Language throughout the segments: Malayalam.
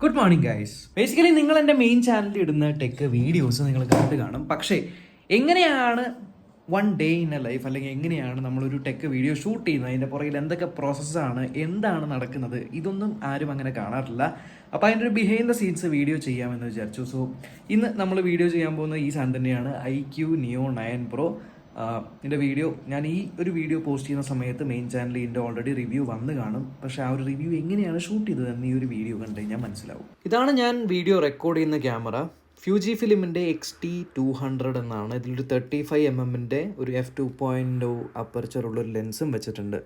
Good morning guys. ബേസിക്കലി നിങ്ങൾ എൻ്റെ മെയിൻ ചാനലിൽ ഇടുന്ന ടെക് വീഡിയോസ് നിങ്ങൾ കണ്ടു കാണും. പക്ഷേ എങ്ങനെയാണ് one day in A life, അല്ലെങ്കിൽ എങ്ങനെയാണ് നമ്മളൊരു ടെക് വീഡിയോ ഷൂട്ട് ചെയ്യുന്നത്, അതിൻ്റെ പുറകിൽ എന്തൊക്കെ പ്രോസസ്സാണ്, എന്താണ് നടക്കുന്നത്, ഇതൊന്നും ആരും അങ്ങനെ കാണാറില്ല. അപ്പോൾ അതിൻ്റെ ഒരു ബിഹൈൻഡ് ദ സീൻസ് വീഡിയോ ചെയ്യാമെന്ന് വിചാരിച്ചു. സോ ഇന്ന് നമ്മൾ വീഡിയോ ചെയ്യാൻ പോകുന്ന ഈ സാധനം തന്നെയാണ് iQ Neo 9 Pro. ഇതിൻ്റെ വീഡിയോ ഞാൻ ഈ ഒരു വീഡിയോ പോസ്റ്റ് ചെയ്യുന്ന സമയത്ത് മെയിൻ ചാനലിൽ ഇതിൻ്റെ ഓൾറെഡി റിവ്യൂ വന്ന് കാണും. പക്ഷേ ആ ഒരു റിവ്യൂ എങ്ങനെയാണ് ഷൂട്ട് ചെയ്തതെന്ന് ഈ ഒരു വീഡിയോ കണ്ടു കഴിഞ്ഞാൽ മനസ്സിലാവും. ഇതാണ് ഞാൻ വീഡിയോ റെക്കോർഡ് ചെയ്യുന്ന ക്യാമറ. ഫ്യൂജി ഫിലിമിൻ്റെ XT200 എന്നാണ്. ഇതിലൊരു 35mm ഒരു f2.0 അപ്പർച്ചറുള്ളൊരു ലെൻസും വെച്ചിട്ടുണ്ട്.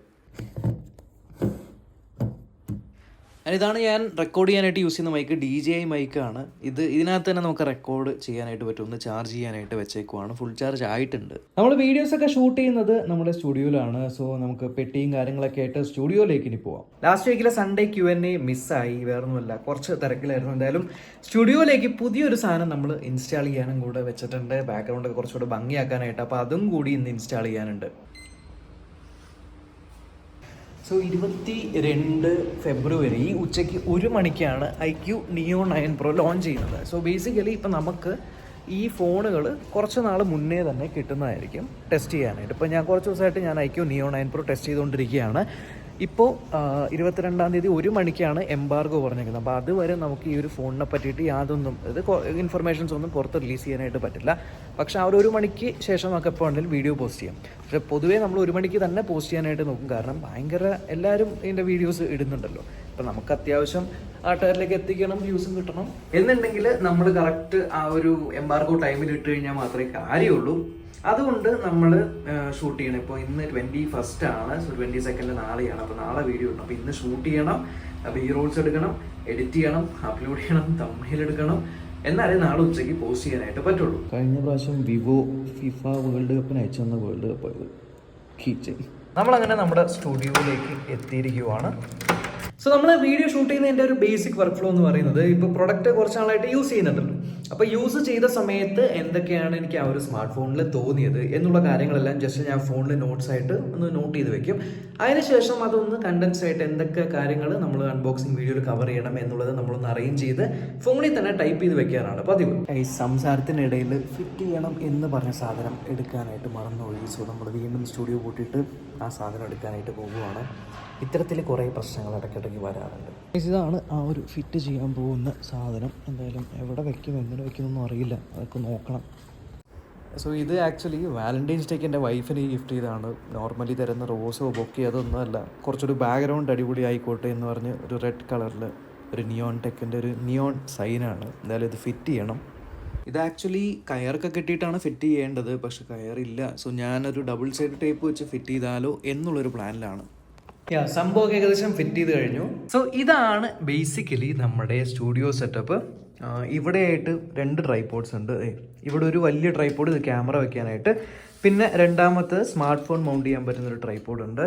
ഇതാണ് ഞാൻ റെക്കോർഡ് ചെയ്യാനായിട്ട് യൂസ് ചെയ്യുന്ന മൈക്ക്. DJI മൈക്കാണ് ഇത്. ഇതിനകത്ത് തന്നെ നമുക്ക് റെക്കോർഡ് ചെയ്യാനായിട്ട് പറ്റും. ഒന്ന് ചാർജ് ചെയ്യാനായിട്ട് വെച്ചേക്കുവാണ്. ഫുൾ ചാർജ് ആയിട്ടുണ്ട്. നമ്മൾ വീഡിയോസൊക്കെ ഷൂട്ട് ചെയ്യുന്നത് നമ്മുടെ സ്റ്റുഡിയോയിലാണ്. സോ നമുക്ക് പെട്ടിയും കാര്യങ്ങളൊക്കെ ആയിട്ട് സ്റ്റുഡിയോയിലേക്ക് ഇനി പോവാം. ലാസ്റ്റ് വീക്കിലെ സൺഡേ Q&A മിസ്സായി. വേറൊന്നുമല്ല, കുറച്ച് തിരക്കിലായിരുന്നു. എന്തായാലും സ്റ്റുഡിയോയിലേക്ക് പുതിയൊരു സാധനം നമ്മൾ ഇൻസ്റ്റാൾ ചെയ്യാനും കൂടെ വെച്ചിട്ടുണ്ട്. ബാക്ക്ഗ്രൗണ്ടൊക്കെ കുറച്ചുകൂടെ ഭംഗിയാക്കാനായിട്ട്. അപ്പോൾ അതും കൂടി ഇന്ന് ഇൻസ്റ്റാൾ ചെയ്യാനുണ്ട്. സോ 22 ഫെബ്രുവരി ഉച്ചയ്ക്ക് 1 മണിക്കാണ് iQ Neo 9 Pro ലോഞ്ച് ചെയ്യുന്നത്. സോ ബേസിക്കലി ഇപ്പം നമുക്ക് ഈ ഫോണുകൾ കുറച്ച് നാൾ മുന്നേ തന്നെ കിട്ടുന്നതായിരിക്കും ടെസ്റ്റ് ചെയ്യാനായിട്ട്. ഇപ്പോൾ ഞാൻ കുറച്ച് ദിവസമായിട്ട് ഞാൻ iQ Neo 9 Pro ടെസ്റ്റ് ചെയ്തുകൊണ്ടിരിക്കുകയാണ്. ഇപ്പോൾ 22-ാം തീയതി 1 മണിക്കാണ് എംബാർഗോ പറഞ്ഞേക്കുന്നത്. അപ്പോൾ അതുവരെ നമുക്ക് ഈ ഒരു ഫോണിനെ പറ്റിയിട്ട് യാതൊന്നും ഇൻഫർമേഷൻസ് ഒന്നും പുറത്ത് റിലീസ് ചെയ്യാനായിട്ട് പറ്റില്ല. പക്ഷേ ആ ഒരു 1 മണിക്ക് ശേഷം നമുക്ക് എപ്പോൾ ഉണ്ടെങ്കിലും വീഡിയോ പോസ്റ്റ് ചെയ്യാം. പക്ഷേ പൊതുവേ നമ്മൾ 1 മണിക്ക് തന്നെ പോസ്റ്റ് ചെയ്യാനായിട്ട് നോക്കും. കാരണം ഭയങ്കര എല്ലാവരും ഇതിൻ്റെ വീഡിയോസ് ഇടുന്നുണ്ടല്ലോ. അപ്പോൾ നമുക്ക് അത്യാവശ്യം ആൾക്കാരിലേക്ക് എത്തിക്കണം, വ്യൂസും കിട്ടണം എന്നുണ്ടെങ്കിൽ നമ്മൾ കറക്റ്റ് ആ ഒരു എംബാർഗോ ടൈമിൽ ഇട്ട് കഴിഞ്ഞാൽ മാത്രമേ കാര്യമുള്ളൂ. അതുകൊണ്ട് നമ്മൾ ഷൂട്ട് ചെയ്യണം. ഇപ്പോൾ ഇന്ന് 21 ആണ്. സോ 22 നാളെയാണ്. അപ്പോൾ നാളെ വീഡിയോ ഇടണം. അപ്പോൾ ഇന്ന് ഷൂട്ട് ചെയ്യണം, റോൾസ് എടുക്കണം, എഡിറ്റ് ചെയ്യണം, അപ്ലോഡ് ചെയ്യണം, തമ്മിൽ എടുക്കണം. എന്നാലേ നാളെ ഉച്ചയ്ക്ക് പോസ്റ്റ് ചെയ്യാനായിട്ട് പറ്റുള്ളൂ. കഴിഞ്ഞ പ്രാവശ്യം വിവോ ഫിഫ വേൾഡ് കപ്പിന് അയച്ചു തന്ന വേൾഡ് കപ്പായത് കിച്ചൺ. നമ്മളങ്ങനെ നമ്മുടെ സ്റ്റുഡിയോയിലേക്ക് എത്തിയിരിക്കുവാണ്. സോ നമ്മൾ വീഡിയോ ഷൂട്ട് ചെയ്യുന്നതിൻ്റെ ഒരു ബേസിക് വർക്ക് ഫ്ലോ എന്ന് പറയുന്നത്, ഇപ്പോൾ പ്രൊഡക്റ്റ് കുറച്ച് നാളായിട്ട് യൂസ് ചെയ്യുന്നുണ്ടല്ലോ. അപ്പോൾ യൂസ് ചെയ്ത സമയത്ത് എന്തൊക്കെയാണ് എനിക്ക് ആ ഒരു സ്മാർട്ട് ഫോണിൽ തോന്നിയത് എന്നുള്ള കാര്യങ്ങളെല്ലാം ജസ്റ്റ് ഞാൻ ഫോണിൽ നോട്ട്സ് ആയിട്ട് ഒന്ന് നോട്ട് ചെയ്ത് വെക്കും. അതിനുശേഷം അതൊന്ന് കണ്ടൻസ് ആയിട്ട് എന്തൊക്കെ കാര്യങ്ങൾ നമ്മൾ അൺബോക്സിങ് വീഡിയോയിൽ കവർ ചെയ്യണം എന്നുള്ളത് നമ്മളൊന്ന് അറേഞ്ച് ചെയ്ത് ഫോണിൽ തന്നെ ടൈപ്പ് ചെയ്ത് വെക്കാനാണ് പതിവ്. ഈ സംസാരത്തിനിടയിൽ ഫിറ്റ് ചെയ്യണം എന്ന് പറഞ്ഞ സാധനം എടുക്കാനായിട്ട് മറന്നുപോയി. സോ നമ്മൾ വീണ്ടും സ്റ്റുഡിയോ കൂട്ടിയിട്ട് ആ സാധനം എടുക്കാനായിട്ട് പോകുവാണ്. ഇത്തരത്തിൽ കുറേ പ്രശ്നങ്ങൾ ഇടയ്ക്കിടയ്ക്ക് വരാറുണ്ട്. ഇതാണ് ആ ഒരു ഫിറ്റ് ചെയ്യാൻ പോകുന്ന സാധനം. എന്തായാലും എവിടെ വെക്കും, എങ്ങനെ വെക്കുമെന്നൊന്നും അറിയില്ല. അതൊക്കെ നോക്കണം. സോ ഇത് ആക്ച്വലി വാലന്റൈൻസ് ഡേക്ക് എൻ്റെ വൈഫിന് ഗിഫ്റ്റ് ചെയ്തതാണ്. നോർമലി തരുന്ന റോസോ ബൊക്കെ അതൊന്നുമല്ല. കുറച്ചൊരു ബാക്ക്ഗ്രൗണ്ട് അടിപൊളി ആയിക്കോട്ടെ എന്ന് പറഞ്ഞ് ഒരു റെഡ് കളറിൽ ഒരു നിയോൺ ടെക്കിൻ്റെ ഒരു നിയോൺ സൈനാണ്. എന്തായാലും ഇത് ഫിറ്റ് ചെയ്യണം. ഇത് ആക്ച്വലി കയറൊക്കെ കെട്ടിയിട്ടാണ് ഫിറ്റ് ചെയ്യേണ്ടത്. പക്ഷെ കയറില്ല. സോ ഞാനൊരു ഡബിൾ സൈഡ് ടേപ്പ് വെച്ച് ഫിറ്റ് ചെയ്താലോ എന്നുള്ളൊരു പ്ലാനിലാണ്. സംഭവം ഏകദേശം ഫിറ്റ് ചെയ്ത് കഴിഞ്ഞു. സോ ഇതാണ് ബേസിക്കലി നമ്മുടെ സ്റ്റുഡിയോ സെറ്റപ്പ്. ഇവിടെയായിട്ട് 2 ട്രൈപോഡ്സ് ഉണ്ട്. ഇവിടെ ഒരു വലിയ ട്രൈപോഡ്, ഇത് ക്യാമറ വെക്കാനായിട്ട്. പിന്നെ രണ്ടാമത്തെ സ്മാർട്ട് ഫോൺ മൗണ്ട് ചെയ്യാൻ പറ്റുന്നൊരു ട്രൈപോഡ് ഉണ്ട്.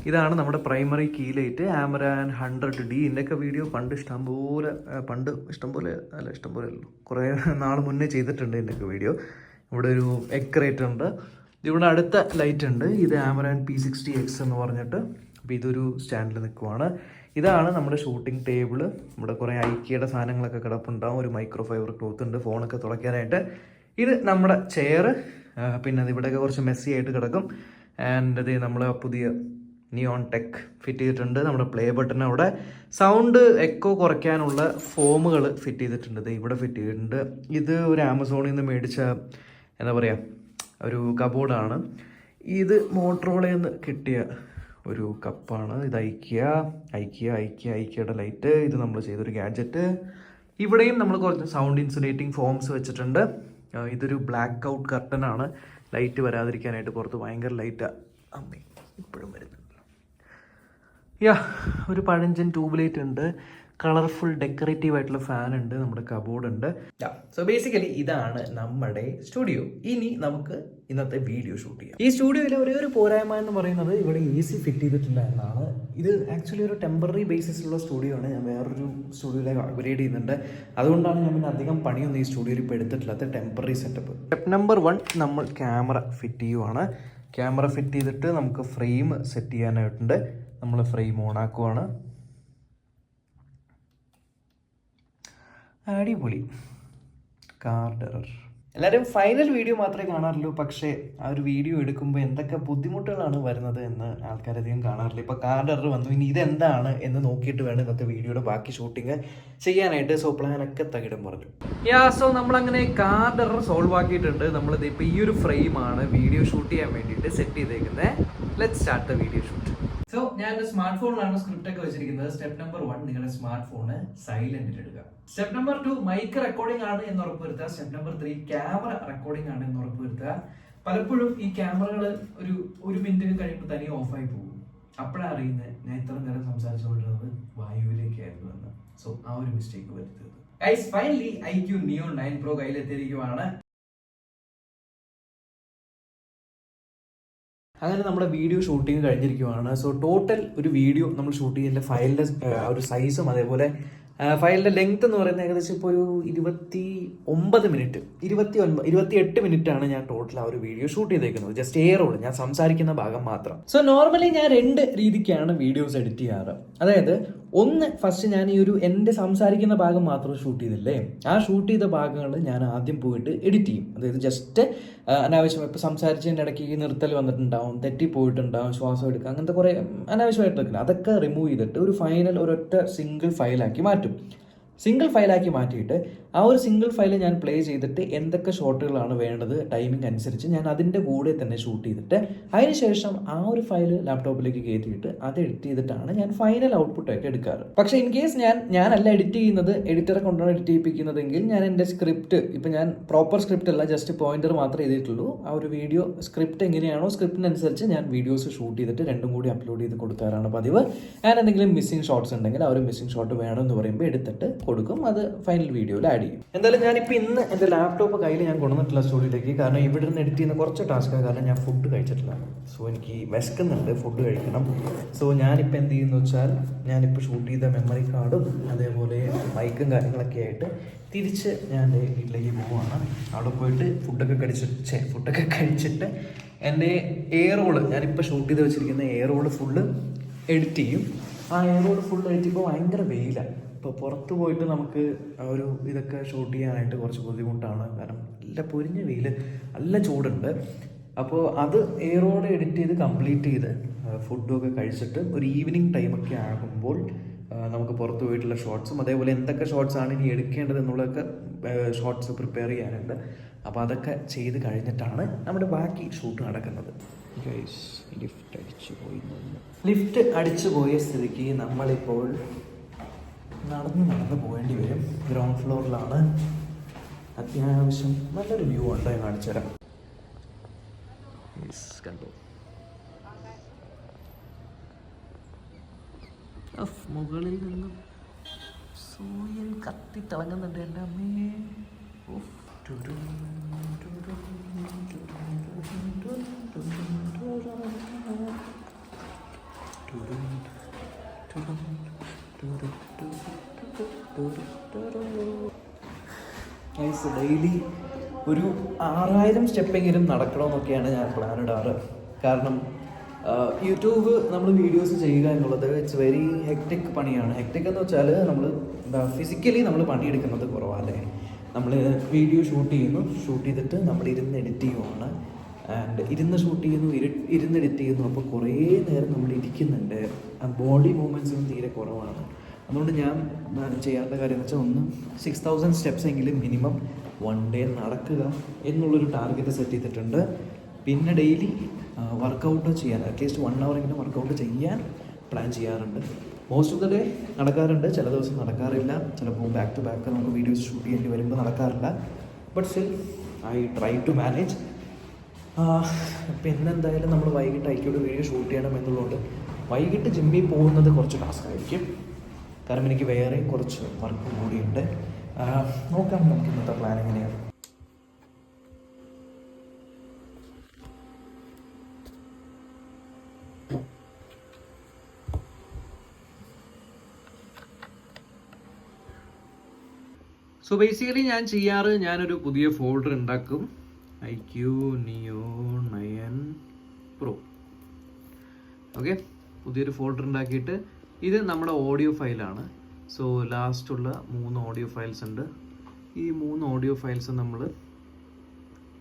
ഇതാണ് നമ്മുടെ primary key light Amaran 100D. ഇതിൻ്റെയൊക്കെ വീഡിയോ പണ്ട് ഇഷ്ടംപോലെ അല്ലല്ലോ, കുറേ നാൾ മുന്നേ ചെയ്തിട്ടുണ്ട് ഇതിൻ്റെയൊക്കെ വീഡിയോ. ഇവിടെ ഒരു എക്രേറ്റ് ഉണ്ട്. ഇവിടെ അടുത്ത ലൈറ്റ് ഉണ്ട്. ഇത് Amaran P60X എന്ന് പറഞ്ഞിട്ട്. അപ്പോൾ ഇതൊരു സ്റ്റാൻഡിൽ നിൽക്കുവാണ്. ഇതാണ് നമ്മുടെ ഷൂട്ടിംഗ് ടേബിള്. നമ്മുടെ കുറേ ഐക്യയുടെ സാധനങ്ങളൊക്കെ കിടപ്പുണ്ടാവും. ഒരു മൈക്രോ ഫൈബർ ക്ലോത്ത് ഉണ്ട് ഫോണൊക്കെ തുളയ്ക്കാനായിട്ട്. ഇത് നമ്മുടെ ചെയർ. പിന്നെ അത് ഇവിടെയൊക്കെ കുറച്ച് മെസ്സി ആയിട്ട് കിടക്കും. ആൻഡ് ഇത് നമ്മൾ പുതിയ നിയോൺ ടെക് ഫിറ്റ് ചെയ്തിട്ടുണ്ട്. നമ്മുടെ പ്ലേ ബട്ടൺ, അവിടെ സൗണ്ട് എക്കോ കുറയ്ക്കാനുള്ള ഫോമുകൾ ഫിറ്റ് ചെയ്തിട്ടുണ്ട്. ഇത് ഇവിടെ ഫിറ്റ് ചെയ്തിട്ടുണ്ട്. ഇത് ഒരു ആമസോണിൽ നിന്ന് മേടിച്ച എന്താ പറയുക ഒരു കബോർഡാണ്. ഇത് മോട്ടറോളയിൽ നിന്ന് കിട്ടിയ ഒരു കപ്പാണ്. ഇത് ഐക്യയുടെ ലൈറ്റ്. ഇത് നമ്മൾ ചെയ്തൊരു ഗാഡ്ജറ്റ്. ഇവിടെയും നമ്മൾ കുറച്ച് സൗണ്ട് ഇൻസുലേറ്റിംഗ് ഫോംസ് വെച്ചിട്ടുണ്ട്. ഇതൊരു ബ്ലാക്ക് ഔട്ട് കർട്ടനാണ്, ലൈറ്റ് വരാതിരിക്കാനായിട്ട്. പുറത്ത് ഭയങ്കര ലൈറ്റാണ്. അമ്മേ ഇപ്പോഴും വരുന്നുണ്ടല്ലോ. ഒരു പഴഞ്ചൻ ട്യൂബ് ലൈറ്റ് ഉണ്ട്. കളർഫുൾ ഡെക്കറേറ്റീവ് ആയിട്ടുള്ള ഫാൻ ഉണ്ട്. നമ്മുടെ കബോർഡ് ഉണ്ട്. സോ ബേസിക്കലി ഇതാണ് നമ്മുടെ സ്റ്റുഡിയോ. ഇനി നമുക്ക് ഇന്നത്തെ വീഡിയോ ഷൂട്ട് ചെയ്യാം. ഈ സ്റ്റുഡിയോയിലെ ഒരേ ഒരു പോരായ്മ എന്ന് പറയുന്നത് ഇവിടെ AC ഫിറ്റ് ചെയ്തിട്ടില്ല എന്നാണ്. ഇത് ആക്ച്വലി ഒരു ടെമ്പററി ബേസിസിലുള്ള സ്റ്റുഡിയോ ആണ്. ഞാൻ വേറൊരു സ്റ്റുഡിയോയിലേക്ക് അപ്ഗ്രേഡ് ചെയ്യുന്നുണ്ട്. അതുകൊണ്ടാണ് ഞാൻ പിന്നെ അധികം പണിയൊന്നും ഈ സ്റ്റുഡിയോയിൽ ഇപ്പോൾ എടുത്തിട്ടില്ലാത്ത ടെമ്പററി സെറ്റപ്പ്. സ്റ്റെപ്പ് നമ്പർ 1 നമ്മൾ ക്യാമറ ഫിറ്റ് ചെയ്യുവാണ്. ക്യാമറ ഫിറ്റ് ചെയ്തിട്ട് നമുക്ക് ഫ്രെയിം സെറ്റ് ചെയ്യാനായിട്ടുണ്ട്. നമ്മൾ ഫ്രെയിം ഓൺ ആക്കുവാണ്. അടിപൊളി. Card error. എല്ലാവരും ഫൈനൽ വീഡിയോ മാത്രമേ കാണാറുള്ളൂ, പക്ഷേ ആ ഒരു വീഡിയോ എടുക്കുമ്പോൾ എന്തൊക്കെ ബുദ്ധിമുട്ടുകളാണ് വരുന്നത് എന്ന് ആൾക്കാരധികം കാണാറില്ല. ഇപ്പോൾ കാർഡ് എറർ വന്നു, ഇനി ഇതെന്താണ് എന്ന് നോക്കിയിട്ട് വേണം ഇന്നത്തെ വീഡിയോയുടെ ബാക്കി ഷൂട്ടിങ് ചെയ്യാനായിട്ട്. സോ പ്ലാനൊക്കെ തകിടം പറഞ്ഞു. സോ നമ്മളങ്ങനെ കാർഡ് എറർ സോൾവ് ആക്കിയിട്ടുണ്ട്. നമ്മളിത് ഇപ്പോൾ ഈ ഒരു ഫ്രെയിമാണ് വീഡിയോ ഷൂട്ട് ചെയ്യാൻ വേണ്ടിയിട്ട് സെറ്റ് ചെയ്തേക്കുന്നത്. Let's start the video shoot. So ഞാൻ എൻ്റെ സ്മാർട്ട് ഫോണിലാണ് സ്ക്രിപ്റ്റ് ഒക്കെ വെച്ചിരിക്കുന്നത്. സ്റ്റെപ്പ് നമ്പർ 1, നിങ്ങളുടെ സ്മാർട്ട് ഫോണ് സൈലന്റിൽ ഇടുക. സ്റ്റെപ്പ് നമ്പർ 2, മൈക്ക് റെക്കോർഡിംഗ് ആണ് എന്ന് ഉറപ്പുവരുത്തുക. സ്റ്റെപ്പ് നമ്പർ 3, ക്യാമറ റെക്കോർഡിംഗ് ആണ് എന്ന് ഉറപ്പുവരുത്തുക. പലപ്പോഴും ഈ ക്യാമറകൾ ഒരു മിനിറ്റ് കഴിയുമ്പോൾ തനിയെ ഓഫായി പോകും. അപ്പോഴാണ് അറിയുന്നത് ഞാൻ ഇത്ര നേരം സംസാരിച്ചുകൊണ്ടിരുന്നത് വായുവിലേക്കായിരുന്നു എന്ന്. സോ ആ ഒരു മിസ്റ്റേക്ക് വരുത്തരുത്. Guys, finally iQ Neo 9 Pro കയ്യിലെത്തിയിരിക്കുവാണ്. അങ്ങനെ നമ്മുടെ വീഡിയോ ഷൂട്ടിങ് കഴിഞ്ഞിരിക്കുവാണ്. സോ ടോട്ടൽ ഒരു വീഡിയോ നമ്മൾ ഷൂട്ട് ചെയ്തതിൻ്റെ ഫയലിൻ്റെ ഒരു സൈസും അതേപോലെ ഫയലിൻ്റെ ലെങ്ത് എന്ന് പറയുന്നത് ഏകദേശം ഇപ്പോൾ ഒരു 28 മിനിറ്റാണ് ഞാൻ ടോട്ടൽ ആ ഒരു വീഡിയോ ഷൂട്ട് ചെയ്തേക്കുന്നത്. ജസ്റ്റ് എയറോട് ഞാൻ സംസാരിക്കുന്ന ഭാഗം മാത്രം. സോ നോർമലി ഞാൻ 2 രീതിക്കാണ് വീഡിയോസ് എഡിറ്റ് ചെയ്യാറ്. അതായത് ഒന്ന്, ഫസ്റ്റ് ഞാൻ ഈ ഒരു എൻ്റെ സംസാരിക്കുന്ന ഭാഗം മാത്രം ഷൂട്ട് ചെയ്തില്ലേ, ആ ഷൂട്ട് ചെയ്ത ഭാഗങ്ങൾ ഞാൻ ആദ്യം പോയിട്ട് എഡിറ്റ് ചെയ്യും. അതായത് ജസ്റ്റ് അനാവശ്യം ഇപ്പോൾ സംസാരിച്ചതിൻ്റെ ഇടയ്ക്ക് ഈ നിർത്തൽ വന്നിട്ടുണ്ടാവും, തെറ്റിപ്പോയിട്ടുണ്ടാവും, ശ്വാസം എടുക്കുക, അങ്ങനത്തെ കുറേ അനാവശ്യമായിട്ട് അതൊക്കെ റിമൂവ് ചെയ്തിട്ട് ഒരു ഫൈനൽ ഒരൊറ്റ സിംഗിൾ ഫയലാക്കി മാറ്റും. സിംഗിൾ ഫയലാക്കി മാറ്റിയിട്ട് ആ ഒരു സിംഗിൾ ഫയൽ ഞാൻ പ്ലേ ചെയ്തിട്ട് എന്തൊക്കെ ഷോട്ടുകളാണ് വേണ്ടത് ടൈമിംഗ് അനുസരിച്ച് ഞാൻ അതിൻ്റെ കൂടെ തന്നെ ഷൂട്ട് ചെയ്തിട്ട് അതിനുശേഷം ആ ഒരു ഫയൽ ലാപ്ടോപ്പിലേക്ക് കയറ്റിയിട്ട് അത് എഡിറ്റ് ചെയ്തിട്ടാണ് ഞാൻ ഫൈനൽ ഔട്ട്പുട്ടായിട്ട് എടുക്കാറ്. പക്ഷേ ഇൻ കേസ് ഞാനല്ല എഡിറ്റ് ചെയ്യുന്നത്, എഡിറ്ററെ കൊണ്ടാണ് എഡിറ്റ് ചെയ്യിപ്പിക്കുന്നതെങ്കിൽ ഞാൻ എൻ്റെ സ്ക്രിപ്റ്റ്, ഇപ്പം ഞാൻ പ്രോപ്പർ സ്ക്രിപ്റ്റ് അല്ല, ജസ്റ്റ് പോയിന്റർ മാത്രമേ ചെയ്തിട്ടുള്ളൂ. ആ ഒരു വീഡിയോ സ്ക്രിപ്റ്റ് എങ്ങനെയാണോ സ്ക്രിപ്റ്റിനനുസരിച്ച് ഞാൻ വീഡിയോസ് ഷൂട്ട് ചെയ്തിട്ട് രണ്ടും കൂടി അപ്ലോഡ് ചെയ്ത് കൊടുക്കാറാണ് പതിവ്. ഞാൻ എന്തെങ്കിലും മിസ്സിംഗ് ഷോട്ട്സ് ഉണ്ടെങ്കിൽ ആ ഒരു മിസ്സിംഗ് ഷോട്ട് വേണമെന്ന് പറയുമ്പോൾ എടുത്തിട്ട് കൊടുക്കും, അത് ഫൈനൽ വീഡിയോയിൽ ആഡ് ചെയ്യും. എന്തായാലും ഞാനിപ്പോൾ ഇന്ന് എൻ്റെ ലാപ്ടോപ്പ് കയ്യിൽ ഞാൻ കൊണ്ടുവന്നിട്ടില്ല സ്റ്റുഡിയോയിലേക്ക്. കാരണം ഇവിടെ നിന്ന് എഡിറ്റ് ചെയ്യുന്ന കുറച്ച് ടാസ്ക്കാണ്. കാരണം ഞാൻ ഫുഡ് കഴിച്ചിട്ടില്ല. സോ എനിക്ക് വിശക്കുന്നുണ്ട്, ഫുഡ് കഴിക്കണം. സോ ഞാനിപ്പോൾ എന്ത് ചെയ്യുന്നു വെച്ചാൽ ഞാനിപ്പോൾ ഷൂട്ട് ചെയ്ത മെമ്മറി കാർഡും അതേപോലെ മൈക്കും കാര്യങ്ങളൊക്കെ ആയിട്ട് തിരിച്ച് ഞാൻ എൻ്റെ വീട്ടിലേക്ക് പോവുകയാണ്. അവിടെ പോയിട്ട് ഫുഡൊക്കെ കഴിച്ചിട്ട് എൻ്റെ എയറോള്, ഞാനിപ്പോൾ ഷൂട്ട് ചെയ്ത് വെച്ചിരിക്കുന്ന എയറോള് ഫുള്ള് എഡിറ്റ് ചെയ്യും. ആ എയറോള് ഫുള്ള് എഡിറ്റ് ചെയ്യുമ്പോൾ ഭയങ്കര വെയിലാണ്. ഇപ്പോൾ പുറത്ത് പോയിട്ട് നമുക്ക് ഒരു ഇതൊക്കെ ഷൂട്ട് ചെയ്യാനായിട്ട് കുറച്ച് ബുദ്ധിമുട്ടാണ്. കാരണം നല്ല പൊരിഞ്ഞ വെയിൽ, നല്ല ചൂടുണ്ട്. അപ്പോൾ അത് എയറോടെ എഡിറ്റ് ചെയ്ത് കംപ്ലീറ്റ് ചെയ്ത് ഫുഡൊക്കെ കഴിച്ചിട്ട് ഒരു ഈവനിങ് ടൈമൊക്കെ ആകുമ്പോൾ നമുക്ക് പുറത്ത് പോയിട്ടുള്ള ഷോർട്സും അതേപോലെ എന്തൊക്കെ ഷോർട്സാണ് ഇനി എടുക്കേണ്ടത് എന്നുള്ളതൊക്കെ ഷോർട്സ് പ്രിപ്പയർ ചെയ്യാനുണ്ട്. അപ്പോൾ അതൊക്കെ ചെയ്ത് കഴിഞ്ഞിട്ടാണ് നമ്മുടെ ബാക്കി ഷൂട്ട് നടക്കുന്നത്. ലിഫ്റ്റ് അടിച്ചു പോയ സ്ഥിതിക്ക് നമ്മളിപ്പോൾ നടന്ന് പോകേണ്ടി വരും. ഗ്രൗണ്ട് ഫ്ലോറിലാണ്. അത്യാവശ്യം നല്ലൊരു വ്യൂ ഉണ്ട്, ഞാൻ കാണിച്ചു തരാം. കണ്ടു, മുകളിൽ നിന്ന് സൂര്യൻ കത്തിത്തിളങ്ങുന്നുണ്ട്. എൻ്റെ അമ്മേ, ഡെയിലി ഒരു 6000 സ്റ്റെപ്പെങ്കിലും നടക്കണമെന്നൊക്കെയാണ് ഞാൻ പ്ലാൻ ഇടാറ്. കാരണം യൂട്യൂബ് നമ്മൾ വീഡിയോസ് ചെയ്യുക എന്നുള്ളത് ഇറ്റ്സ് വെരി ഹെക്ടിക് പണിയാണ്. ഹെക്ടിക് എന്ന് വെച്ചാൽ നമ്മൾ ഫിസിക്കലി നമ്മൾ പണിയെടുക്കുന്നത് കുറവല്ലേ. നമ്മൾ വീഡിയോ ഷൂട്ട് ചെയ്തിട്ട് നമ്മൾ ഇരുന്ന് എഡിറ്റ് ചെയ്യുവാണ്. ആൻഡ് ഇരുന്ന് ഷൂട്ട് ചെയ്യുന്നു, ഇരുന്ന് എഡിറ്റ് ചെയ്യുന്നു. അപ്പോൾ കുറേ നേരം നമ്മൾ ഇരിക്കുന്നുണ്ട്. ബോഡി മൂവ്മെൻറ്റ്സും തീരെ കുറവാണ്. അതുകൊണ്ട് ഞാൻ ചെയ്യാത്ത കാര്യം എന്ന് വെച്ചാൽ 6000 സ്റ്റെപ്സ് എങ്കിലും മിനിമം 1 ഡേ നടക്കുക എന്നുള്ളൊരു ടാർഗറ്റ് സെറ്റ് ചെയ്തിട്ടുണ്ട്. പിന്നെ ഡെയിലി വർക്കൗട്ട് ചെയ്യാൻ അറ്റ്ലീസ്റ്റ് 1 hour എങ്കിലും വർക്കൗട്ട് ചെയ്യാൻ പ്ലാൻ ചെയ്യാറുണ്ട്. മോസ്റ്റ് ഓഫ് ദ ഡേ നടക്കാറുണ്ട്, ചില ദിവസം നടക്കാറില്ല. ചിലപ്പോൾ ബാക്ക് ടു ബാക്ക് നമുക്ക് വീഡിയോസ് ഷൂട്ട് ചെയ്യേണ്ടി വരുമ്പോൾ നടക്കാറില്ല. But still I try to manage. പിന്നെ എന്തായാലും നമ്മൾ വൈകിട്ട് ഐക്യോട് വീഡിയോ ഷൂട്ട് ചെയ്യണം എന്നുള്ളതുകൊണ്ട് വൈകിട്ട് ജിമ്മിൽ പോകുന്നത് കുറച്ച് ടാസ്ക് ആയിരിക്കും. കാരണം എനിക്ക് വേറെ കുറച്ച് വർക്ക് കൂടിയുണ്ട്. നോക്കാം നമുക്ക് ഇന്നത്തെ പ്ലാൻ എങ്ങനെയാണ്. സോ ബേസിക്കലി ഞാനൊരു പുതിയ ഫോൾഡർ ഉണ്ടാക്കും. iQ Neo 9 Pro. ഓക്കെ, പുതിയൊരു ഫോൾഡർ ഉണ്ടാക്കിയിട്ട് ഇത് നമ്മുടെ ഓഡിയോ ഫയലാണ്. സോ ലാസ്റ്റുള്ള 3 ഓഡിയോ ഫയൽസ് ഉണ്ട്. ഈ 3 ഓഡിയോ ഫയൽസ് നമ്മൾ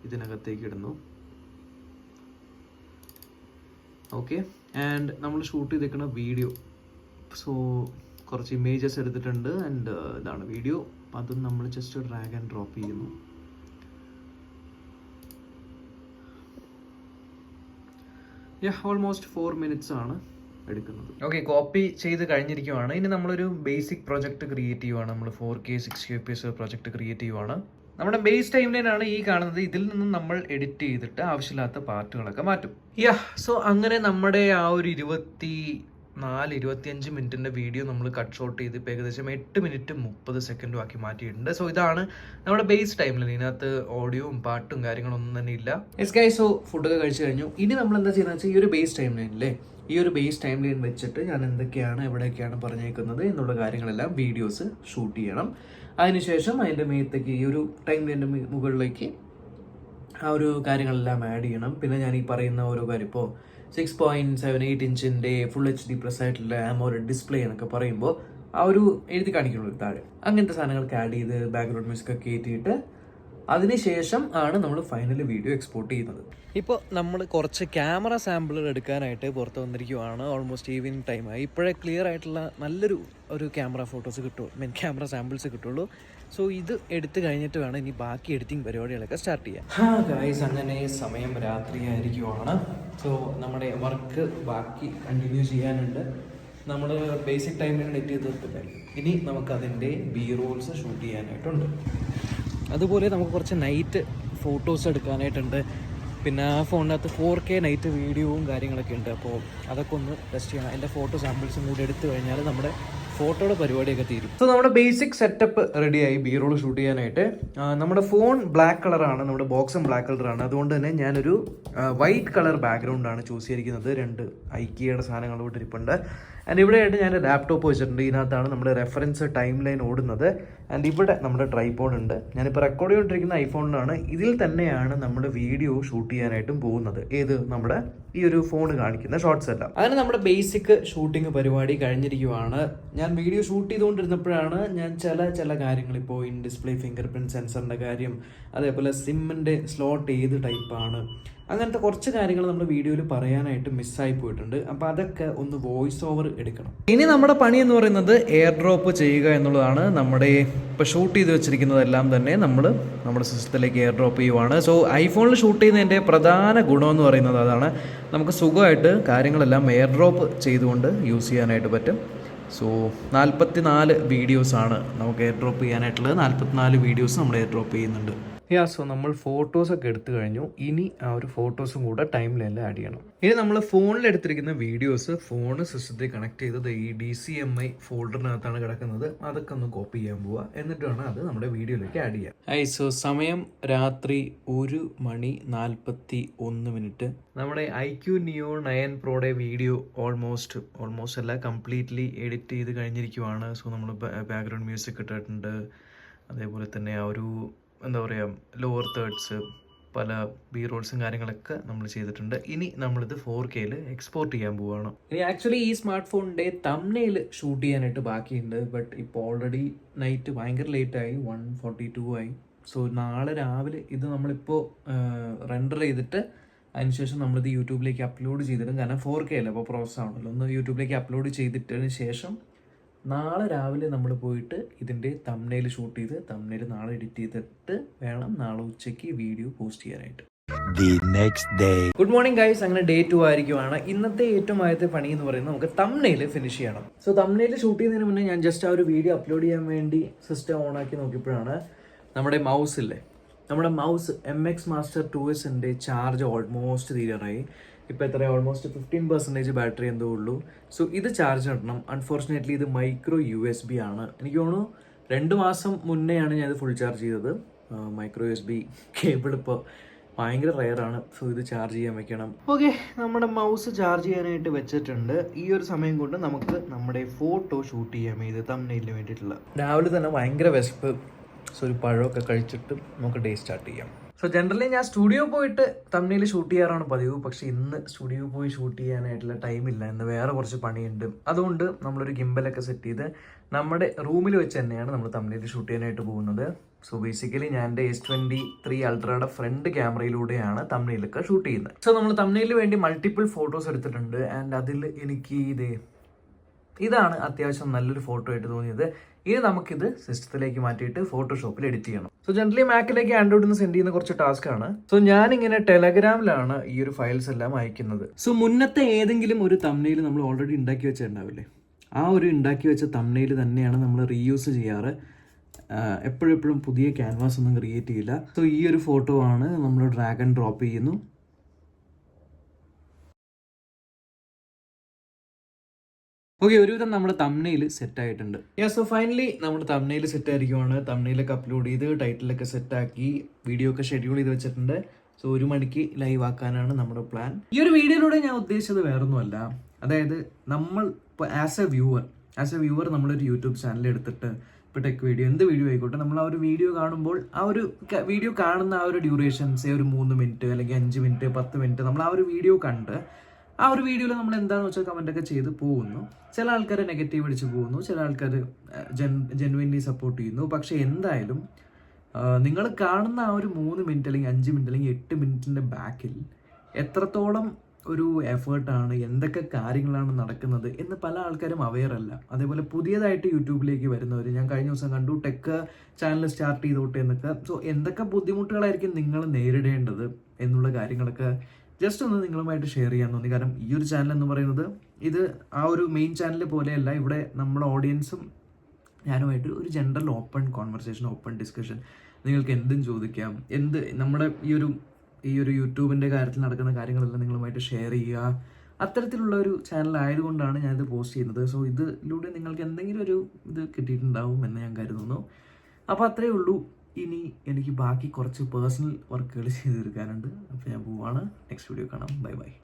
ഇതിനകത്തേക്ക് ഇടുന്നു. ഓക്കെ, ആൻഡ് നമ്മൾ ഷൂട്ട് ചെയ്തേക്കുന്ന വീഡിയോ, സോ കുറച്ച് ഇമേജസ് എടുത്തിട്ടുണ്ട് ആൻഡ് ഇതാണ് വീഡിയോ. അപ്പം അതും നമ്മൾ ജസ്റ്റ് ഡ്രാഗ് ആൻഡ് ഡ്രോപ്പ് ചെയ്യുന്നു. ഓൾമോസ്റ്റ് 4 minutes ആണ് എടുക്കുന്നത്. ഓക്കെ, കോപ്പി ചെയ്ത് കഴിഞ്ഞിരിക്കുവാണ്. ഇനി നമ്മളൊരു ബേസിക് പ്രൊജക്റ്റ് ക്രിയേറ്റ് ചെയ്യുവാണ്. നമ്മൾ 4K 60 FPS പ്രൊജക്റ്റ് ക്രിയേറ്റ് ചെയ്യുവാണ്. നമ്മുടെ ബേസ് ടൈം ലൈനാണ് ഈ കാണുന്നത്. ഇതിൽ നിന്നും നമ്മൾ എഡിറ്റ് ചെയ്തിട്ട് ആവശ്യമില്ലാത്ത പാർട്ടുകളൊക്കെ മാറ്റും. സോ അങ്ങനെ നമ്മുടെ ആ ഒരു 24-25 മിനിറ്റിൻ്റെ വീഡിയോ നമ്മൾ കട്ട് ഷോട്ട് ചെയ്ത് ഇപ്പോൾ ഏകദേശം 8 minute 30 second ആക്കി മാറ്റിയിട്ടുണ്ട്. സോ ഇതാണ് നമ്മുടെ ബേസ് ടൈം ലൈൻ. ഇതിനകത്ത് ഓഡിയോയും പാട്ടും കാര്യങ്ങളൊന്നും തന്നെ ഇല്ല. സോ ഫുഡൊക്കെ കഴിച്ചു കഴിഞ്ഞു. ഇനി നമ്മൾ എന്താ ചെയ്യുന്നത് വെച്ചാൽ ഈ ഒരു ബേസ് ടൈം ലൈനില്ലേ, ഈ ഒരു ബേസ് ടൈം ലൈൻ വെച്ചിട്ട് ഞാൻ എന്തൊക്കെയാണ് എവിടെയൊക്കെയാണ് പറഞ്ഞേക്കുന്നത് എന്നുള്ള കാര്യങ്ങളെല്ലാം വീഡിയോസ് ഷൂട്ട് ചെയ്യണം. അതിനുശേഷം അതിൻ്റെ മേത്തേക്ക് ഈ ഒരു ടൈം ലൈൻ്റെ മുകളിലേക്ക് ആ ഒരു കാര്യങ്ങളെല്ലാം ആഡ് ചെയ്യണം. പിന്നെ ഞാൻ ഈ പറയുന്ന ഓരോ കാര്യം, ഇപ്പോൾ 6.78 ഇഞ്ചിൻ്റെ ഫുൾ HD പ്ലസ് ആയിട്ടുള്ള AMOLED ഡിസ്പ്ലേ എന്നൊക്കെ പറയുമ്പോൾ ആ ഒരു എഴുതി കാണിക്കുള്ളൂ താഴെ. അങ്ങനത്തെ സാധനങ്ങൾക്ക് ആഡ് ചെയ്ത് ബാക്ക്ഗ്രൗണ്ട് മ്യൂസിക് ഒക്കെ കയറ്റിയിട്ട് അതിനുശേഷം ആണ് നമ്മൾ ഫൈനൽ വീഡിയോ എക്സ്പോർട്ട് ചെയ്യുന്നത്. ഇപ്പോൾ നമ്മൾ കുറച്ച് ക്യാമറ സാമ്പിളുകൾ എടുക്കാനായിട്ട് പുറത്ത് വന്നിരിക്കുവാണ്. ഓൾമോസ്റ്റ് ഈവനിങ് ടൈമായി. ഇപ്പോഴേ ക്ലിയർ ആയിട്ടുള്ള നല്ലൊരു ക്യാമറ ഫോട്ടോസ് കിട്ടുള്ളൂ, ക്യാമറ സാമ്പിൾസ് കിട്ടുള്ളൂ. സോ ഇത് എടുത്തു കഴിഞ്ഞിട്ട് വേണം ഇനി ബാക്കി എഡിറ്റിംഗ് പരിപാടികളൊക്കെ സ്റ്റാർട്ട് ചെയ്യാം. ഗൈസ്, അങ്ങനെ സമയം രാത്രിയായിരിക്കുവാണ്. സോ നമ്മുടെ വർക്ക് ബാക്കി കണ്ടിന്യൂ ചെയ്യാനുണ്ട്. നമ്മൾ ബേസിക് ടൈമിൽ എഡിറ്റ് ചെയ്ത് തീർത്തില്ല. ഇനി നമുക്കതിൻ്റെ B-rolls ഷൂട്ട് ചെയ്യാനായിട്ടുണ്ട്. അതുപോലെ നമുക്ക് കുറച്ച് നൈറ്റ് ഫോട്ടോസ് എടുക്കാനായിട്ടുണ്ട്. പിന്നെ ആ ഫോണിനകത്ത് 4K നൈറ്റ് വീഡിയോവും കാര്യങ്ങളൊക്കെ ഉണ്ട്. അപ്പോൾ അതൊക്കെ ഒന്ന് ടെസ്റ്റ് ചെയ്യണം. എൻ്റെ ഫോട്ടോ സാമ്പിൾസും കൂടി എടുത്തു കഴിഞ്ഞാൽ നമ്മുടെ ഫോട്ടോയുടെ പരിപാടിയൊക്കെ തീരും. സോ നമ്മുടെ ബേസിക് സെറ്റപ്പ് റെഡിയായി B-roll ഷൂട്ട് ചെയ്യാനായിട്ട്. നമ്മുടെ ഫോൺ ബ്ലാക്ക് കളറാണ്, നമ്മുടെ ബോക്സും ബ്ലാക്ക് കളറാണ്. അതുകൊണ്ട് തന്നെ ഞാനൊരു വൈറ്റ് കളർ ബാക്ക്ഗ്രൗണ്ടാണ് ചൂസ് ചെയ്തിരിക്കുന്നത്. 2 IKEA സാധനങ്ങൾ ഇവിടെ ഇരിപ്പുണ്ട്. ആൻഡ് ഇവിടെയായിട്ട് ഞാൻ ലാപ്ടോപ്പ് വെച്ചിട്ടുണ്ട്. ഇതിനകത്താണ് നമ്മുടെ റെഫറൻസ് ടൈം ലൈൻ ഓടുന്നത്. ആൻഡ് ഇവിടെ നമ്മുടെ ട്രൈപോഡ് ഉണ്ട്. ഞാനിപ്പോൾ റെക്കോർഡ് ചെയ്തുകൊണ്ടിരിക്കുന്ന ഐഫോണിലാണ്. ഇതിൽ തന്നെയാണ് നമ്മൾ വീഡിയോ ഷൂട്ട് ചെയ്യാനായിട്ടും പോകുന്നത്. ഏത് നമ്മുടെ ഈ ഒരു ഫോൺ കാണിക്കുന്ന ഷോർട്സ് എല്ലാം. അങ്ങനെ നമ്മുടെ ബേസിക് ഷൂട്ടിംഗ് പരിപാടി കഴിഞ്ഞിരിക്കുവാണ്. ഞാൻ വീഡിയോ ഷൂട്ട് ചെയ്തുകൊണ്ടിരുന്നപ്പോഴാണ് ഞാൻ ചില കാര്യങ്ങൾ, ഇപ്പോൾ ഇൻ ഡിസ്പ്ലേ ഫിംഗർ പ്രിൻറ്റ് സെൻസറിൻ്റെ കാര്യം, അതേപോലെ സിമ്മിൻ്റെ സ്ലോട്ട് ഏത് ടൈപ്പാണ്, അങ്ങനത്തെ കുറച്ച് കാര്യങ്ങൾ നമ്മുടെ വീഡിയോയിൽ പറയാനായിട്ട് മിസ്സായി പോയിട്ടുണ്ട്. അപ്പോൾ അതൊക്കെ ഒന്ന് വോയിസ് ഓവർ എടുക്കണം. ഇനി നമ്മുടെ പണി എന്ന് പറയുന്നത് എയർ ഡ്രോപ്പ് ചെയ്യുക എന്നുള്ളതാണ്. നമ്മുടെ ഇപ്പോൾ ഷൂട്ട് ചെയ്ത് വെച്ചിരിക്കുന്നതെല്ലാം തന്നെ നമ്മൾ നമ്മുടെ സിസ്റ്റത്തിലേക്ക് എയർ ഡ്രോപ്പ് ചെയ്യുവാണ്. സോ ഐഫോണിൽ ഷൂട്ട് ചെയ്യുന്നതിൻ്റെ പ്രധാന ഗുണമെന്ന് പറയുന്നത് അതാണ്. നമുക്ക് സുഖമായിട്ട് കാര്യങ്ങളെല്ലാം എയർ ഡ്രോപ്പ് ചെയ്തുകൊണ്ട് യൂസ് ചെയ്യാനായിട്ട് പറ്റും. സോ 44 വീഡിയോസാണ് നമുക്ക് എയർ ഡ്രോപ്പ് ചെയ്യാനായിട്ടുള്ളത്. 44 വീഡിയോസ് നമ്മൾ എയർ ഡ്രോപ്പ് ചെയ്യുന്നുണ്ട്. സോ നമ്മൾ ഫോട്ടോസൊക്കെ എടുത്തു കഴിഞ്ഞു. ഇനി ആ ഒരു ഫോട്ടോസും കൂടെ ടൈം ലൈനിൽ ആഡ് ചെയ്യണം. ഇനി നമ്മൾ ഫോണിൽ എടുത്തിരിക്കുന്ന വീഡിയോസ് ഫോണ് സിസ്റ്റത്തിൽ കണക്ട് ചെയ്തത് ഈ DCMI ഫോൾഡറിനകത്താണ് കിടക്കുന്നത്. അതൊക്കെ ഒന്ന് കോപ്പി ചെയ്യാൻ പോവുക. എന്നിട്ട് വേണം അത് നമ്മുടെ വീഡിയോയിലേക്ക് ആഡ് ചെയ്യാം. സോ സമയം രാത്രി 1:41. നമ്മുടെ iQ Neo 9 Proയുടെ വീഡിയോ ഓൾമോസ്റ്റ് അല്ല, കംപ്ലീറ്റ്ലി എഡിറ്റ് ചെയ്ത് കഴിഞ്ഞിരിക്കുവാണ്. സോ നമ്മൾ ബാക്ക്ഗ്രൗണ്ട് മ്യൂസിക് ഇട്ടിട്ടുണ്ട്. അതേപോലെ തന്നെ ആ ഒരു എന്താ പറയുക, ലോവർ തേർഡ്സ്, പല B-rollsഉം കാര്യങ്ങളൊക്കെ നമ്മൾ ചെയ്തിട്ടുണ്ട്. ഇനി നമ്മളിത് 4Kയിൽ എക്സ്പോർട്ട് ചെയ്യാൻ പോവുകയാണ്. ഇനി ആക്ച്വലി ഈ സ്മാർട്ട് ഫോണിൻ്റെ തംബ്നെയിൽ ഷൂട്ട് ചെയ്യാനായിട്ട് ബാക്കിയുണ്ട്. ബട്ട് ഇപ്പോൾ ഓൾറെഡി നൈറ്റ് ഭയങ്കര ലേറ്റായി, 1:42 ആയി. സോ നാളെ രാവിലെ ഇത് നമ്മളിപ്പോൾ റെൻഡർ ചെയ്തിട്ട് അതിനുശേഷം നമ്മളിത് യൂട്യൂബിലേക്ക് അപ്ലോഡ് ചെയ്തിടും. കാരണം 4K അല്ല, അപ്പോൾ പ്രോസസ് ആണല്ലോ. ഒന്ന് യൂട്യൂബിലേക്ക് അപ്ലോഡ് ചെയ്തിട്ടതിന് ശേഷം നാളെ രാവിലെ നമ്മൾ പോയിട്ട് ഇതിൻ്റെ തംബ്നെയിൽ ഷൂട്ട് ചെയ്ത് തംബ്നെയിൽ നാളെ എഡിറ്റ് ചെയ്തിട്ട് വേണം നാളെ ഉച്ചയ്ക്ക് വീഡിയോ പോസ്റ്റ് ചെയ്യാനായിട്ട്. Good morning guys. അങ്ങനെ Day 2 ആയിരിക്കുവാണ്. ഇന്നത്തെ ഏറ്റവും ആദ്യത്തെ പണി എന്ന് പറയുന്നത് നമുക്ക് തംബ്നെയിൽ ഫിനിഷ് ചെയ്യണം. സോ തംബ്നെയിൽ ഷൂട്ട് ചെയ്യുന്നതിന് മുന്നേ ഞാൻ ജസ്റ്റ് ആ ഒരു വീഡിയോ അപ്ലോഡ് ചെയ്യാൻ വേണ്ടി സിസ്റ്റം ഓൺ ആക്കി നോക്കിയപ്പോഴാണ് നമ്മുടെ mouse MX Master 2S charge almost തീരാറായി. ഇപ്പോൾ എത്ര, ഓൾമോസ്റ്റ് 15% ബാറ്ററി എന്തോ ഉള്ളൂ. സോ ഇത് ചാർജ് നടണം. അൺഫോർച്ചുനേറ്റ്ലി ഇത് മൈക്രോ USB ആണ്. എനിക്ക് തോന്നുന്നു 2 മാസം മുന്നെയാണ് ഞാൻ ഇത് ഫുൾ ചാർജ് ചെയ്തത്. മൈക്രോ USB കേബിൾ ഇപ്പോൾ ഭയങ്കര റയറാണ്. സോ ഇത് ചാർജ് ചെയ്യാൻ വെക്കണം. ഓക്കെ, നമ്മുടെ മൗസ് ചാർജ് ചെയ്യാനായിട്ട് വെച്ചിട്ടുണ്ട്. ഈ ഒരു സമയം കൊണ്ട് നമുക്ക് നമ്മുടെ ഫോട്ടോ ഷൂട്ട് ചെയ്യാം ഇത് തംബ്നെയിലിന് വേണ്ടിയിട്ടുള്ള. രാവിലെ തന്നെ ഭയങ്കര വിശപ്പ്. സോ ഒരു പഴമൊക്കെ കഴിച്ചിട്ട് നമുക്ക് ഡേ സ്റ്റാർട്ട് ചെയ്യാം. സോ ജനറലി ഞാൻ സ്റ്റുഡിയോ പോയിട്ട് തമ്മിൽ ഷൂട്ട് ചെയ്യാറാണ് പതിവ്. പക്ഷെ ഇന്ന് സ്റ്റുഡിയോ പോയി ഷൂട്ട് ചെയ്യാനായിട്ടുള്ള ടൈമില്ല. ഇന്ന് വേറെ കുറച്ച് പണിയുണ്ട്. അതുകൊണ്ട് നമ്മളൊരു ഗിംബലൊക്കെ സെറ്റ് ചെയ്ത് നമ്മുടെ റൂമിൽ വെച്ച് തന്നെയാണ് നമ്മൾ തമ്മിൽ ഷൂട്ട് ചെയ്യാനായിട്ട് പോകുന്നത്. സോ ബേസിക്കലി ഞാൻ എൻ്റെ S23 അൾട്രയുടെ ഫ്രണ്ട് ക്യാമറയിലൂടെയാണ് തമ്മിലൊക്കെ ഷൂട്ട് ചെയ്യുന്നത്. സോ നമ്മൾ തമ്മിലിന് വേണ്ടി മൾട്ടിപ്പിൾ ഫോട്ടോസ് എടുത്തിട്ടുണ്ട്. ആൻഡ് അതിൽ എനിക്ക് ഇതാണ് അത്യാവശ്യം നല്ലൊരു ഫോട്ടോ ആയിട്ട് തോന്നിയത്. ഇനി നമുക്കിത് സിസ്റ്റത്തിലേക്ക് മാറ്റിയിട്ട് ഫോട്ടോഷോപ്പിൽ എഡിറ്റ് ചെയ്യണം. സോ ജനറലി മാക്കിലേക്ക് ആൻഡ്രോയിഡിൽ നിന്ന് സെൻഡ് ചെയ്യുന്ന കുറച്ച് ടാസ്ക് ആണ്. സോ ഞാനിങ്ങനെ ടെലഗ്രാമിലാണ് ഈ ഒരു ഫയൽസ് എല്ലാം അയക്കുന്നത്. സോ മുന്നത്തെ ഏതെങ്കിലും ഒരു തമ്മിൽ നമ്മൾ ഓൾറെഡി ഉണ്ടാക്കി വെച്ചിട്ടുണ്ടാവില്ലേ, ആ ഒരു ഉണ്ടാക്കി വെച്ച തമ്മിൽ തന്നെയാണ് നമ്മൾ റീയൂസ് ചെയ്യാറ്. എപ്പോഴും പുതിയ ക്യാൻവാസ് ഒന്നും ക്രിയേറ്റ് ചെയ്യില്ല. സോ ഈ ഒരു ഫോട്ടോ ആണ് നമ്മൾ ഡ്രാഗ് ആൻഡ് ഡ്രോപ്പ് ചെയ്യുന്നു. ഓക്കെ, ഒരുവിധം നമ്മുടെ തമ്മിൽ സെറ്റ് ആയിട്ടുണ്ട്. സോ ഫൈനലി നമ്മുടെ തമ്മിൽ സെറ്റ് ആയിരിക്കുവാണ്. തമ്മിലൊക്കെ അപ്ലോഡ് ചെയ്ത് ടൈറ്റിലൊക്കെ സെറ്റാക്കി വീഡിയോ ഒക്കെ ഷെഡ്യൂൾ ചെയ്ത് വെച്ചിട്ടുണ്ട്. സോ 1 മണിക്ക് ലൈവ് ആക്കാനാണ് നമ്മുടെ പ്ലാൻ. ഈ ഒരു വീഡിയോയിലൂടെ ഞാൻ ഉദ്ദേശിച്ചത് വേറൊന്നുമല്ല. അതായത് നമ്മൾ ഇപ്പോൾ ആസ് എ വ്യൂവർ നമ്മളൊരു യൂട്യൂബ് ചാനൽ എടുത്തിട്ട് ഇപ്പോൾ ടെക് വീഡിയോ എന്ത് വീഡിയോ ആയിക്കോട്ടെ, നമ്മൾ ആ ഒരു വീഡിയോ കാണുമ്പോൾ ആ ഒരു വീഡിയോ കാണുന്ന ആ ഒരു ഡ്യൂറേഷൻസ് ഒരു 3 മിനിറ്റ് അല്ലെങ്കിൽ 5 മിനിറ്റ് 10 മിനിറ്റ് നമ്മൾ ആ ഒരു വീഡിയോ കണ്ട് ആ ഒരു വീഡിയോയിൽ നമ്മൾ എന്താണെന്ന് വെച്ചാൽ കമൻറ്റൊക്കെ ചെയ്ത് പോകുന്നു. ചില ആൾക്കാർ നെഗറ്റീവ് അടിച്ച് പോകുന്നു, ചില ആൾക്കാർ ജെനുവിൻലി സപ്പോർട്ട് ചെയ്യുന്നു. പക്ഷേ എന്തായാലും നിങ്ങൾ കാണുന്ന ആ ഒരു 3 മിനിറ്റ് അല്ലെങ്കിൽ 5 മിനിറ്റ് അല്ലെങ്കിൽ 8 മിനിറ്റിൻ്റെ ബാക്കിൽ എത്രത്തോളം ഒരു എഫേർട്ടാണ്, എന്തൊക്കെ കാര്യങ്ങളാണ് നടക്കുന്നത് എന്ന് പല ആൾക്കാരും അവെയർ അല്ല. അതേപോലെ പുതിയതായിട്ട് യൂട്യൂബിലേക്ക് വരുന്നവർ, ഞാൻ കഴിഞ്ഞ ദിവസം കണ്ടു ടെക് ചാനൽ സ്റ്റാർട്ട് ചെയ്തോട്ടെ എന്നൊക്കെ. സോ എന്തൊക്കെ ബുദ്ധിമുട്ടുകളായിരിക്കും നിങ്ങൾ നേരിടേണ്ടത് എന്നുള്ള കാര്യങ്ങളൊക്കെ ജസ്റ്റ് ഒന്ന് നിങ്ങളുമായിട്ട് ഷെയർ ചെയ്യാൻ തോന്നി. കാരണം ഈ ഒരു ചാനൽ എന്ന് പറയുന്നത് ഇത് ആ ഒരു മെയിൻ ചാനൽ പോലെയല്ല. ഇവിടെ നമ്മുടെ ഓഡിയൻസും ഞാനുമായിട്ട് ഒരു general open conversation, open discussion, നിങ്ങൾക്ക് എന്തും ചോദിക്കാം. നമ്മുടെ ഈ ഒരു യൂട്യൂബിൻ്റെ കാര്യത്തിൽ നടക്കുന്ന കാര്യങ്ങളെല്ലാം നിങ്ങളുമായിട്ട് ഷെയർ ചെയ്യുക. അത്തരത്തിലുള്ള ഒരു ചാനൽ ആയതുകൊണ്ടാണ് ഞാനിത് പോസ്റ്റ് ചെയ്യുന്നത്. സോ ഇതിലൂടെ നിങ്ങൾക്ക് എന്തെങ്കിലും ഒരു ഇത് കിട്ടിയിട്ടുണ്ടാവും എന്ന് ഞാൻ കരുതുന്നു. അപ്പോൾ അത്രയേ ഉള്ളൂ. ഇനി എനിക്ക് ബാക്കി കുറച്ച് പേഴ്സണൽ വർക്കുകൾ ചെയ്ത് തീർക്കാനുണ്ട്. അപ്പോൾ ഞാൻ പോവാണ്. നെക്സ്റ്റ് വീഡിയോ കാണാം. ബൈ.